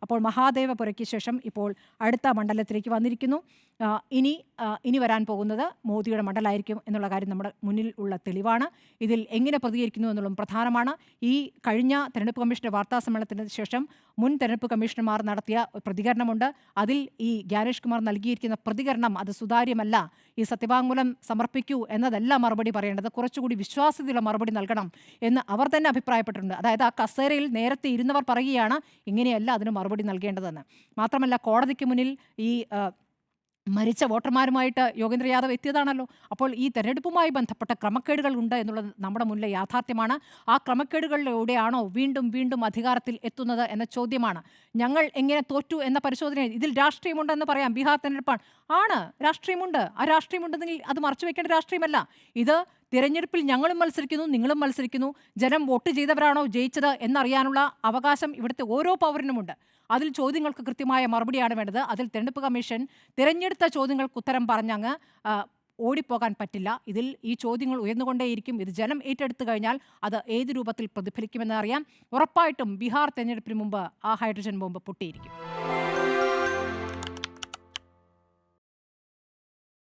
അപ്പോൾ മഹാദേവപുരയ്ക്ക് ശേഷം ഇപ്പോൾ അടുത്ത മണ്ഡലത്തിലേക്ക് വന്നിരിക്കുന്നു. ഇനി വരാൻ പോകുന്നത് മോദിയുടെ മണ്ഡലമായിരിക്കും എന്നുള്ള കാര്യം നമ്മുടെ മുന്നിൽ ഉള്ള തെളിവാണ്. ഇതിൽ എങ്ങനെ പ്രതികരിക്കുന്നു എന്നുള്ളതും പ്രധാനമാണ്. ഈ കഴിഞ്ഞ തെരഞ്ഞെടുപ്പ് കമ്മീഷന്റെ വാർത്താ സമ്മേളനത്തിന് ശേഷം മുൻ തെരഞ്ഞെടുപ്പ് കമ്മീഷണർമാർ നടത്തിയ പ്രതികരണമുണ്ട്. അതിൽ ഈ ജ്ഞാനേഷ് കുമാർ നൽകിയിരിക്കുന്ന പ്രതികരണം അത് സുതാര്യമല്ല. ഈ സത്യവാങ്മൂലം സമർപ്പിക്കൂ എന്നതല്ല മറുപടി പറയേണ്ടത്, കുറച്ചുകൂടി വിശ്വാസ്യതയുള്ള മറുപടി നൽകണം എന്ന് അവർ തന്നെ അഭിപ്രായപ്പെട്ടിട്ടുണ്ട്. അതായത് ആ കസേരയിൽ നേരത്തെ ഇരുന്നവർ പറയുകയാണ് ഇങ്ങനെയല്ല അതിന് മറുപടി നൽകേണ്ടതെന്ന്. മാത്രമല്ല കോടതിക്ക് മുന്നിൽ ഈ മരിച്ച വോട്ടർമാരുമായിട്ട് യോഗേന്ദ്ര യാദവ് എത്തിയതാണല്ലോ. അപ്പോൾ ഈ തെരഞ്ഞെടുപ്പുമായി ബന്ധപ്പെട്ട ക്രമക്കേടുകൾ ഉണ്ട് എന്നുള്ളത് നമ്മുടെ മുന്നിലെ യാഥാർത്ഥ്യമാണ്. ആ ക്രമക്കേടുകളിലൂടെയാണോ വീണ്ടും വീണ്ടും അധികാരത്തിൽ എത്തുന്നത് എന്ന ചോദ്യമാണ്. ഞങ്ങൾ എങ്ങനെ തോറ്റു എന്ന പരിശോധന ഇതിൽ രാഷ്ട്രീയമുണ്ടെന്ന് പറയാം. ബീഹാർ തെരഞ്ഞെടുപ്പാണ് രാഷ്ട്രീയമുണ്ട്. ആ രാഷ്ട്രീയമുണ്ടെങ്കിൽ അത് മറച്ചുവെക്കേണ്ട രാഷ്ട്രീയമല്ല. ഇത് തിരഞ്ഞെടുപ്പിൽ ഞങ്ങളും മത്സരിക്കുന്നു, നിങ്ങളും മത്സരിക്കുന്നു. ജനം വോട്ട് ചെയ്തവരാണോ ജയിച്ചത് എന്നറിയാനുള്ള അവകാശം ഇവിടുത്തെ ഓരോ പൗരനുമുണ്ട്. അതിൽ ചോദ്യങ്ങൾക്ക് കൃത്യമായ മറുപടിയാണ് വേണ്ടത്. അതിൽ തെരഞ്ഞെടുപ്പ് കമ്മീഷൻ തിരഞ്ഞെടുത്ത ചോദ്യങ്ങൾക്ക് ഉത്തരം പറഞ്ഞങ്ങ് ഓടിപ്പോകാൻ പറ്റില്ല. ഇതിൽ ഈ ചോദ്യങ്ങൾ ഉയർന്നുകൊണ്ടേയിരിക്കും. ഇത് ജനം ഏറ്റെടുത്തു കഴിഞ്ഞാൽ അത് ഏത് രൂപത്തിൽ പ്രതിഫലിക്കുമെന്ന് അറിയാം. ഉറപ്പായിട്ടും ബീഹാർ തെരഞ്ഞെടുപ്പിന് മുമ്പ് ആ ഹൈഡ്രജൻ ബോംബ് പൊട്ടിയിരിക്കും.